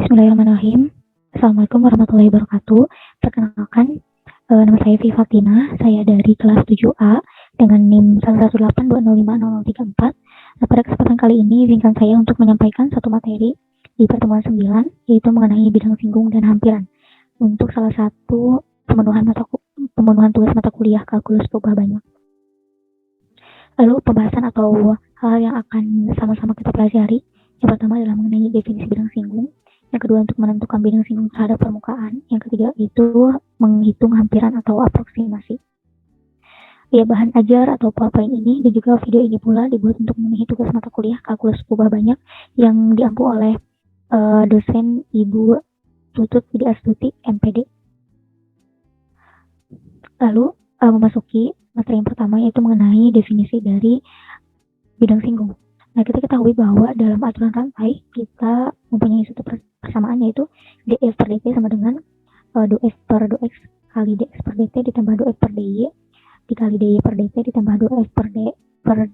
Bismillahirrahmanirrahim. Assalamualaikum warahmatullahi wabarakatuh. Perkenalkan, nama saya Vivi Fatina. Saya dari kelas 7A dengan NIM 118205034. Nah, pada kesempatan kali ini, izinkan saya untuk menyampaikan satu materi di pertemuan 9, yaitu mengenai bidang singgung dan hampiran untuk salah satu pemenuhan tugas mata kuliah kalkulus purba banyak. Lalu pembahasan atau hal yang akan sama-sama kita pelajari, yang pertama adalah mengenai definisi bidang singgung, yang kedua untuk menentukan bidang singgung terhadap permukaan, yang ketiga itu menghitung hampiran atau aproksimasi. Ya, bahan ajar atau PowerPoint ini dan juga video ini pula dibuat untuk memenuhi tugas mata kuliah kalkulus purba banyak yang diampu oleh dosen Ibu Tutut Widya Astuti, MPD. Lalu memasuki materi yang pertama, yaitu mengenai definisi dari bidang singgung. Nah, kita ketahui bahwa dalam aturan rantai kita mempunyai suatu persamaan, yaitu df per dt sama dengan df per dx kali dx per dt ditambah df per dy dikali dy per dt ditambah df per d per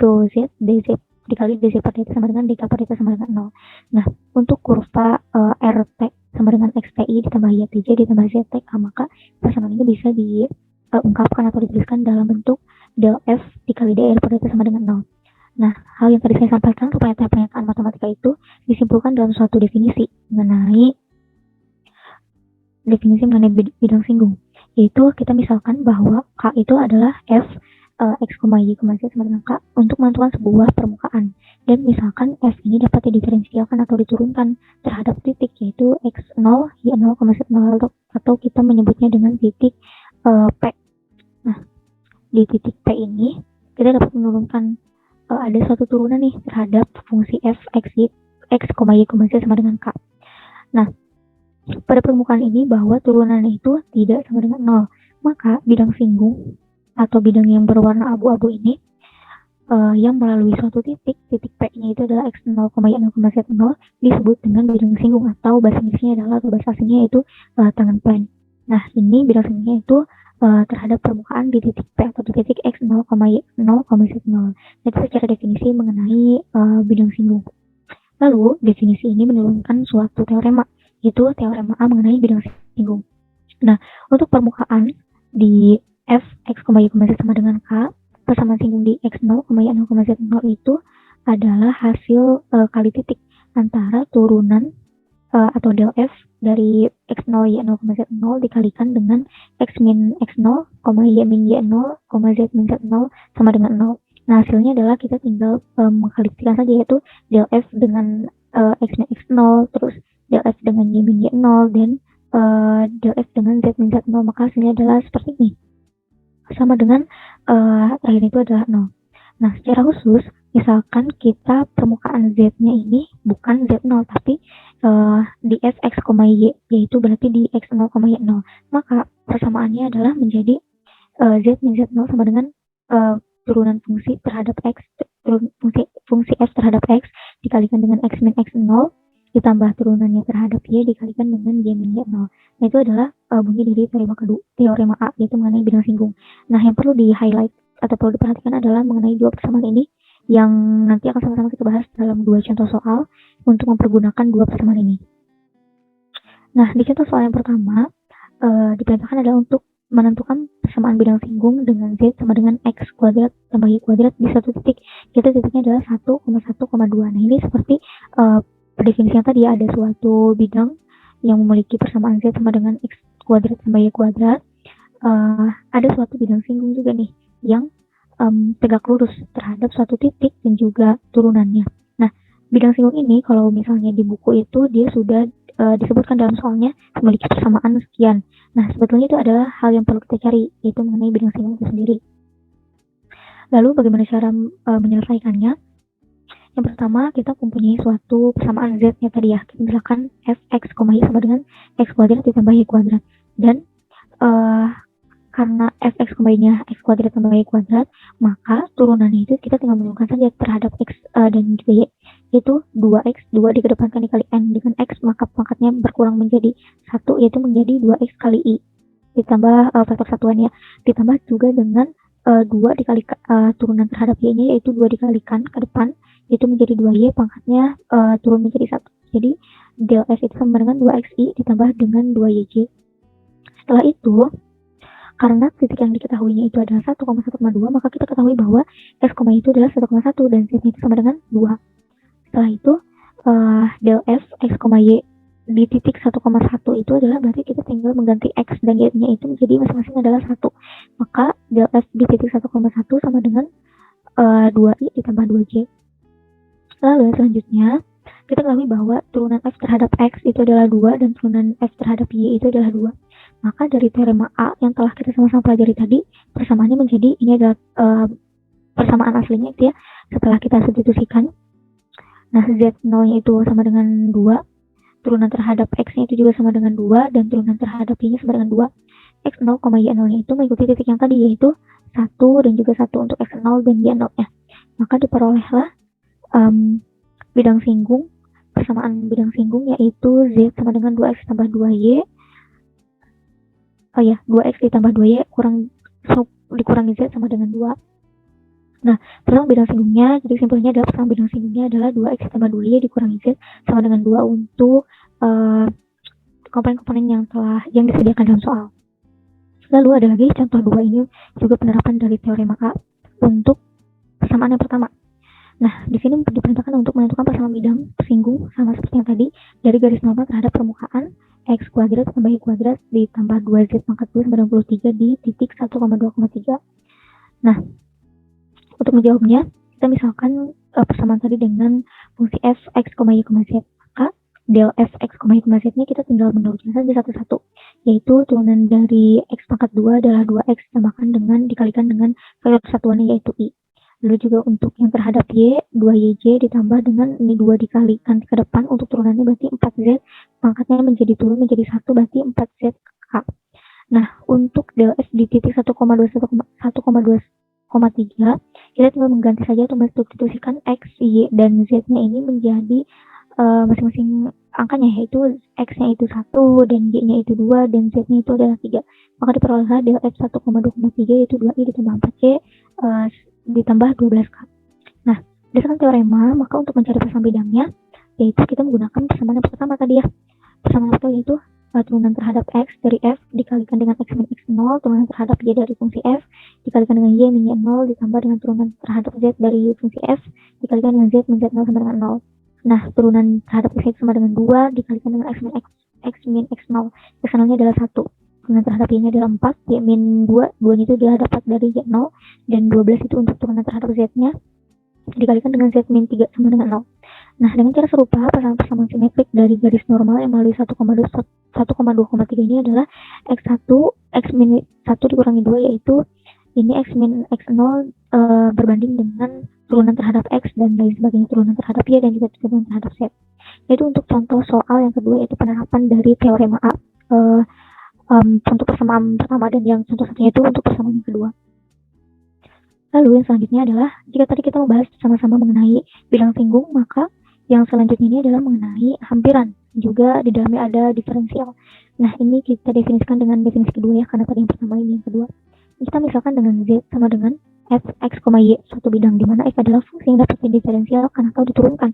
dz dz dikali dz per dt sama dengan dk per dt sama dengan 0. Nah, untuk kurva rt sama dengan xti ditambah ytj ditambah zt, maka persamaan ini bisa diungkapkan atau dituliskan dalam bentuk del f dikali dr per dt sama dengan 0. Nah, hal yang tadi saya sampaikan, pernyataan matematika itu disimpulkan dalam suatu definisi mengenai bidang singgung, yaitu kita misalkan bahwa K itu adalah F X, Y, Z sama dengan K untuk menentukan sebuah permukaan, dan misalkan F ini dapat didiferensialkan atau diturunkan terhadap titik, yaitu X0, Y0, Z0, atau kita menyebutnya dengan titik P. Nah, di titik P ini kita dapat menurunkan ada suatu turunan nih terhadap fungsi f, x, y, z sama dengan k. Nah, pada permukaan ini bahwa turunannya itu tidak sama dengan 0, maka bidang singgung atau bidang yang berwarna abu-abu ini yang melalui suatu titik P-nya itu adalah x0, y0, z0 disebut dengan bidang singgung, atau bahasa Inggrisnya adalah, atau bahasa aslinya itu tangen plane. Nah, ini bidang singgungnya itu terhadap permukaan di titik P atau di titik X0, Y0, Z0. Itu secara definisi mengenai bidang singgung. Lalu, definisi ini menurunkan suatu teorema, yaitu teorema A mengenai bidang singgung. Nah, untuk permukaan di F, X, Y, Z sama dengan K, persamaan singgung di X0, Y0, Z0 itu adalah hasil kali titik antara turunan atau del F dari X0, Y0, Z0 dikalikan dengan X min X0, Y min Y0, Z min Z0 sama dengan 0. Nah, hasilnya adalah kita tinggal mengkalikan saja, yaitu del F dengan X min X0, terus del F dengan Y min Y0, dan del F dengan Z min Z0, maka hasilnya adalah seperti ini. Sama dengan terakhir itu adalah 0. Nah, secara khusus, misalkan kita permukaan Z-nya ini bukan Z0, tapi di f, x, y, yaitu berarti di x0, y0. Maka persamaannya adalah menjadi z min z0 sama dengan turunan fungsi terhadap x, fungsi f terhadap x dikalikan dengan x min x0 ditambah turunannya terhadap y dikalikan dengan y min y0. Nah, itu adalah bunyi dari teorema A, yaitu mengenai bidang singgung. Nah, yang perlu di-highlight atau perlu diperhatikan adalah mengenai dua persamaan ini yang nanti akan sama-sama kita bahas dalam dua contoh soal untuk mempergunakan dua persamaan ini. Nah, di contoh soal yang pertama, diperintahkan adalah untuk menentukan persamaan bidang singgung dengan Z sama dengan X kuadrat tambah Y kuadrat di satu titik, yaitu titiknya adalah 1,1,2. Nah, ini seperti definisinya tadi, ada suatu bidang yang memiliki persamaan Z sama dengan X kuadrat tambah Y kuadrat. Ada suatu bidang singgung juga nih yang tegak lurus terhadap suatu titik dan juga turunannya. Nah, bidang singgung ini kalau misalnya di buku itu dia sudah disebutkan dalam soalnya memiliki persamaan sekian. Nah, sebetulnya itu adalah hal yang perlu kita cari, yaitu mengenai bidang singgung itu sendiri. Lalu bagaimana cara menyelesaikannya? Yang pertama, kita mempunyai suatu persamaan Z-nya tadi ya. Misalkan f, x, y sama dengan x kuadrat ditambah y kuadrat. Dan karena f, x, y-nya x kuadrat tambah y kuadrat, maka turunannya itu kita tinggal menurunkan saja terhadap x dan juga y, yaitu 2x, 2 dikedepankan dikali n dengan x, maka pangkatnya berkurang menjadi 1, yaitu menjadi 2x kali i, ditambah faktor satuannya, ditambah juga dengan 2 dikali turunan terhadap y-nya, yaitu 2 dikalikan ke depan, itu menjadi 2y, pangkatnya turun menjadi 1. Jadi del F itu sama dengan 2xi ditambah dengan 2yj. Setelah itu, karena titik yang diketahuinya itu adalah 1,1,2, maka kita ketahui bahwa x, itu adalah 1,1 dan z itu sama dengan 2. Setelah itu, del F x, y di titik 1,1 itu adalah berarti kita tinggal mengganti x dan y-nya itu menjadi masing-masing adalah 1. Maka del F di titik 1,1 sama dengan 2i ditambah 2j. Lalu selanjutnya, kita ketahui bahwa turunan f terhadap x itu adalah 2 dan turunan f terhadap y itu adalah 2. Maka dari teorema A yang telah kita sama-sama pelajari tadi, persamaannya menjadi, ini adalah persamaan aslinya itu ya, setelah kita substitusikan. Nah, z0-nya itu sama dengan 2, turunan terhadap x-nya itu juga sama dengan 2, dan turunan terhadap y-nya sama dengan 2. x0, y0-nya itu mengikuti titik yang tadi, yaitu 1 dan juga 1 untuk x0 dan y0-nya. Maka diperolehlah bidang singgung, persamaan bidang singgung, yaitu z sama dengan 2x tambah 2y. 2x ditambah 2y dikurangi z sama dengan 2. Nah, persamaan bidang singgungnya, jadi simpelnya adalah persamaan bidang singgungnya adalah 2x ditambah 2y dikurangi z sama dengan 2 untuk komponen-komponen yang disediakan dalam soal. Lalu ada lagi contoh 2, ini juga penerapan dari teorema A untuk persamaan yang pertama. Nah, di sini diperintahkan untuk menentukan persamaan bidang singgung sama seperti yang tadi, dari garis normal terhadap permukaan x kuadrat tambah y kuadrat ditambah 2z pangkat 2 sama dengan 23 di titik 1,2,3. Nah, untuk menjawabnya, kita misalkan persamaan tadi dengan fungsi f, x, y, z. Maka del f, x, y, z-nya kita tinggal menurutkan saja satu-satu, yaitu turunan dari x pangkat 2 adalah 2x ditambahkan dengan dikalikan dengan faktor satuannya yaitu i. Lalu juga untuk yang terhadap y, 2yj ditambah dengan ini 2 dikalikan ke depan, untuk turunannya berarti 4z, pangkatnya menjadi turun menjadi 1, berarti 4zk. Nah, untuk del f di titik 1,3, kita tinggal mengganti saja atau mensubstitusikan x, y, dan z-nya ini menjadi masing-masing angkanya, yaitu x-nya itu 1 dan y-nya itu 2 dan z-nya itu adalah 3. Maka diperolehlah del f 1,2,3 yaitu 2i ditambah 4c ditambah 12k. Nah, berdasarkan teorema, maka untuk mencari persamaan bidangnya, yaitu kita menggunakan persamaan yang pertama tadi ya. Persamaan itu yaitu turunan terhadap x dari f dikalikan dengan x min x0, turunan terhadap y dari fungsi f dikalikan dengan y min y0 ditambah dengan turunan terhadap z dari fungsi f dikalikan dengan z min z0 sama dengan 0. Nah, turunan terhadap x sama dengan 2 dikalikan dengan x min x0. X0-nya adalah 1. Turunan terhadap y-nya adalah 4, y min 2, 2-nya itu dia dapat dari y0, dan 12 itu untuk turunan terhadap z-nya dikalikan dengan z min 3 sama dengan 0. Nah, dengan cara serupa, persamaan simetrik dari garis normal yang melalui 1,2,3 ini adalah x1, x min 1 dikurangi 2, yaitu ini x min x0 berbanding dengan turunan terhadap x dan lain sebagainya, turunan terhadap y dan juga turunan terhadap z. Itu untuk contoh soal yang kedua, yaitu penerapan dari teorema A untuk persamaan pertama, dan yang contoh satunya itu untuk persamaan yang kedua. Lalu yang selanjutnya adalah, jika tadi kita membahas sama-sama mengenai bidang singgung, maka yang selanjutnya ini adalah mengenai hampiran. Juga di dalamnya ada diferensial. Nah, ini kita definisikan dengan definisi kedua ya, karena tadi yang pertama ini yang kedua. Kita misalkan dengan z sama dengan f, x, y, suatu bidang di mana f adalah fungsi yang dapat didiferensialkan atau diturunkan.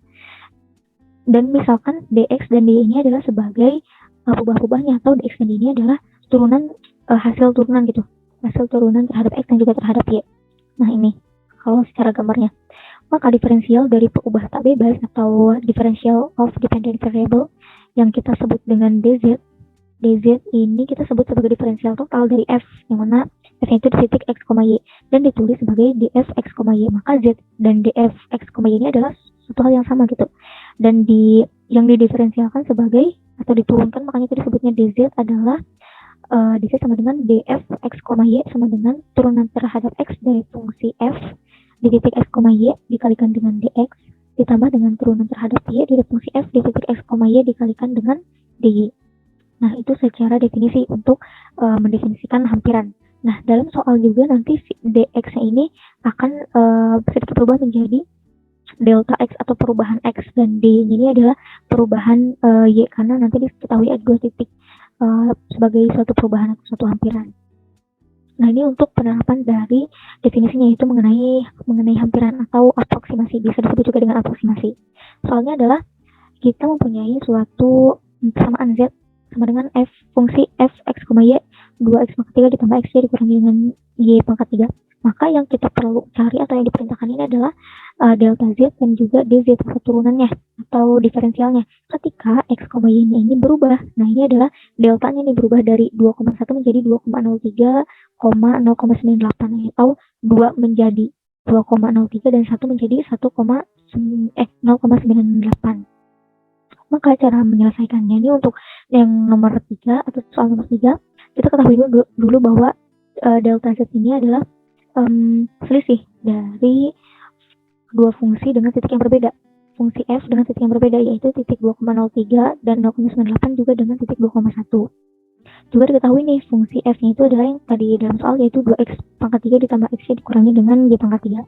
Dan misalkan dx dan dy ini adalah sebagai ubah-ubahnya, atau dx dan dy ini adalah turunan hasil turunan gitu, hasil turunan terhadap x dan juga terhadap y. Nah, ini kalau secara gambarnya. Maka diferensial dari peubah tak bebas atau differential of dependent variable yang kita sebut dengan dz ini kita sebut sebagai diferensial total dari f, yang mana f-nya itu di titik x, y dan ditulis sebagai df x, y. Maka z dan df x, y ini adalah suatu hal yang sama gitu, dan yang didiferensialkan sebagai atau diturunkan, makanya itu disebutnya dz adalah dz sama dengan df x, y sama dengan turunan terhadap x dari fungsi f di titik x, y dikalikan dengan dx ditambah dengan turunan terhadap y dari fungsi f di titik x, y dikalikan dengan dy. Nah, itu secara definisi untuk mendefinisikan hampiran. Nah, dalam soal juga nanti dx-nya ini akan sedikit berubah menjadi delta x atau perubahan x, dan dy ini adalah perubahan y, karena nanti diketahui ada 2 titik sebagai suatu perubahan atau suatu hampiran. Nah, ini untuk penerapan dari definisinya, yaitu mengenai hampiran atau aproksimasi, bisa disebut juga dengan aproksimasi. Soalnya adalah kita mempunyai suatu persamaan Z sama dengan fungsi f x, y 2x pangkat 3 ditambah x dikurangi dengan y pangkat 3. Maka yang kita perlu cari atau yang diperintahkan ini adalah delta z dan juga dz turunannya atau diferensialnya ketika x, y nya ini berubah. Nah, ini adalah deltanya ini berubah dari 2,1 menjadi 2,03, 0,98 atau 2 menjadi 2,03 dan 1 menjadi 0,98. Maka cara menyelesaikannya ini untuk yang nomor 3 atau soal nomor 3, kita ketahui dulu bahwa delta z ini adalah selisih dari dua fungsi dengan titik yang berbeda. Fungsi f dengan titik yang berbeda, yaitu titik 2,03 dan 0,98 juga dengan titik 2,1. Juga diketahui nih, fungsi f-nya itu adalah yang tadi dalam soal, yaitu 2x pangkat 3 ditambah x dikurangi dengan y pangkat 3.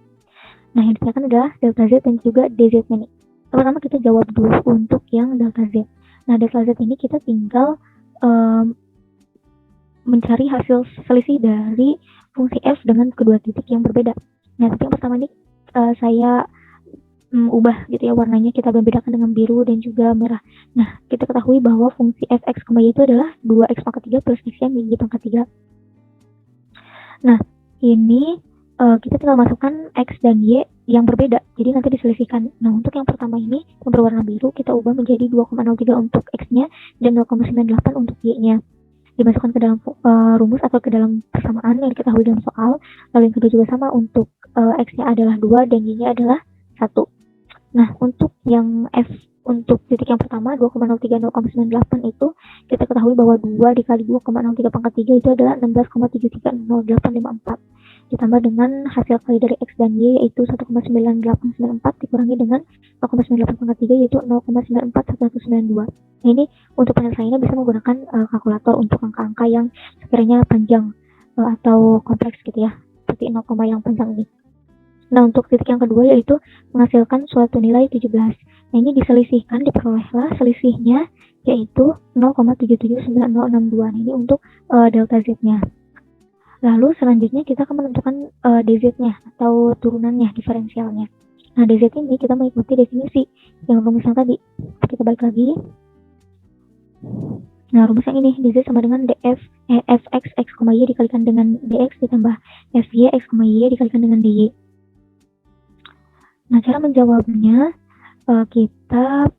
Nah, yang ditanyakan adalah delta z dan juga dz ini. Pertama kita jawab dulu untuk yang delta z. Nah, delta z ini kita tinggal mencari hasil selisih dari fungsi f dengan kedua titik yang berbeda. Nah, titik yang pertama ini saya ubah gitu ya warnanya, kita bedakan dengan biru dan juga merah. Nah, kita ketahui bahwa fungsi f(x, y) itu adalah 2x pangkat 3 plus x yang y pangkat 3. Nah, ini kita tinggal masukkan x dan y yang berbeda, jadi nanti diselisihkan. Nah, untuk yang pertama ini yang berwarna biru kita ubah menjadi 2,03 untuk x-nya dan 0,98 untuk y-nya. Dimasukkan ke dalam rumus atau ke dalam persamaan yang diketahui dalam soal. Lalu yang kedua juga sama, untuk x-nya adalah 2 dan y-nya adalah 1. Nah, untuk yang f untuk titik yang pertama 2,03 0,98 itu kita ketahui bahwa 2 dikali 2,03 pangkat 3 itu adalah 16,730854 ditambah dengan hasil kali dari x dan y yaitu 1,9894 dikurangi dengan 0,98 pangkat 3 yaitu 0,94192. Nah, ini untuk penyelesaiannya bisa menggunakan kalkulator untuk angka-angka yang sekiranya panjang atau kompleks gitu ya, seperti 0, yang panjang ini. Nah, untuk titik yang kedua yaitu menghasilkan suatu nilai 17. Nah, ini diselisihkan, diperolehlah selisihnya yaitu 0,779062. Nah, ini untuk delta z-nya. Lalu selanjutnya kita akan menentukan dz-nya atau turunannya, diferensialnya. Nah, dz ini kita mengikuti definisi yang rumus yang tadi. Kita balik lagi. Nah, rumus yang ini, dz sama dengan fx, x, y dikalikan dengan dx ditambah fy, x, y dikalikan dengan dy. Nah, cara menjawabnya kita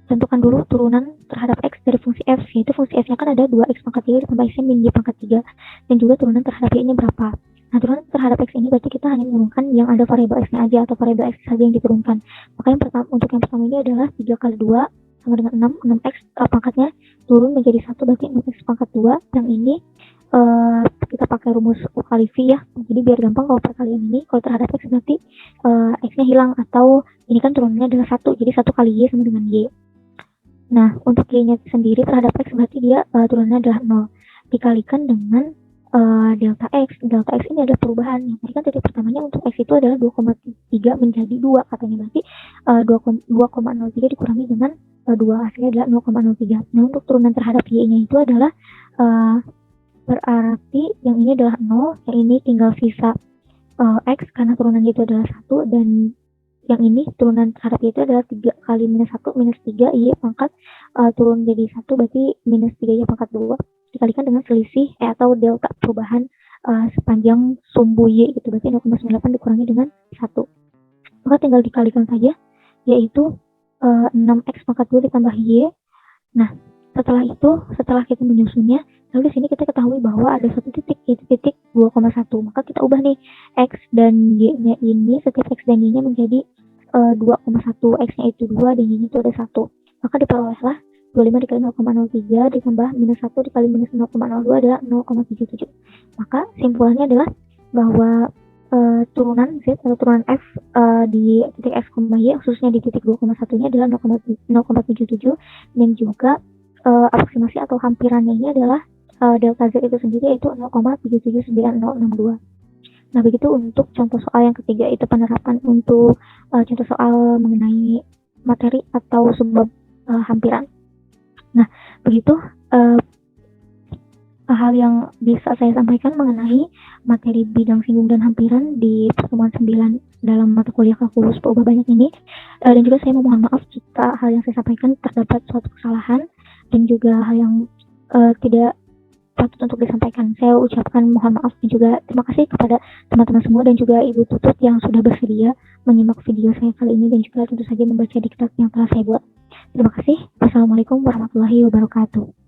tentukan dulu turunan terhadap x dari fungsi f, yaitu fungsi f-nya kan ada 2x pangkat 3 ditambah x min y pangkat 3, dan juga turunan terhadap y-nya berapa. Nah, turunan terhadap x ini berarti kita hanya menurunkan yang ada variabel x-nya aja atau variabel x saja yang diturunkan. Maka yang pertama, untuk yang pertama ini adalah 3 kali 2 sama dengan 6, 6x pangkatnya turun menjadi 1 berarti 6x pangkat 2. Yang ini kita pakai rumus U kali V ya, jadi biar gampang kalau perkalian ini, kalau terhadap x berarti x-nya hilang, atau ini kan turunannya adalah 1, jadi 1 kali y sama dengan y. Nah, untuk y-nya sendiri terhadap x berarti dia turunannya adalah 0, dikalikan dengan delta x. Delta x ini adalah perubahan. Yang tadi kan titik pertamanya untuk x itu adalah 2,3 menjadi 2 katanya, berarti 2,03 dikurangi dengan 2, hasilnya adalah 0,03. Nah, untuk turunan terhadap y-nya itu adalah berarti yang ini adalah 0, yang ini tinggal sisa x karena turunannya itu adalah 1, dan yang ini turunan terhadap y itu adalah 3 kali minus 1 minus 3 y pangkat turun jadi 1 berarti minus 3 y pangkat 2 dikalikan dengan selisih atau delta perubahan sepanjang sumbu y gitu, berarti 0,98 dikurangi dengan 1. Maka tinggal dikalikan saja, yaitu 6x pangkat 2 ditambah y. Nah, setelah kita menyusunnya, lalu di sini kita ketahui bahwa ada satu titik, yaitu titik 2,1. Maka kita ubah nih x dan y-nya ini, setiap x dan y-nya menjadi 2,1. X-nya itu 2 dan y-nya itu ada 1. Maka diperolehlah 25 dikali 0,03 ditambah minus 1 dikali minus 0,02 adalah 0,77. Maka simpulannya adalah bahwa turunan z atau turunan f di titik x, y khususnya di titik 2,1-nya adalah 0,77, dan juga aproksimasi atau hampirannya ini adalah delta z itu sendiri yaitu 0,779062. Nah, begitu untuk contoh soal yang ketiga, itu penerapan untuk contoh soal mengenai materi atau sebab hampiran. Nah, begitu hal yang bisa saya sampaikan mengenai materi bidang singgung dan hampiran di pertemuan 9 dalam mata kuliah kalkulus berubah banyak ini. Dan juga saya memohon maaf jika hal yang saya sampaikan terdapat suatu kesalahan dan juga hal yang tidak patut untuk disampaikan. Saya ucapkan mohon maaf dan juga terima kasih kepada teman-teman semua dan juga Ibu Tutut yang sudah bersedia menyimak video saya kali ini dan juga tentu saja membaca diktat yang telah saya buat. Terima kasih. Wassalamualaikum warahmatullahi wabarakatuh.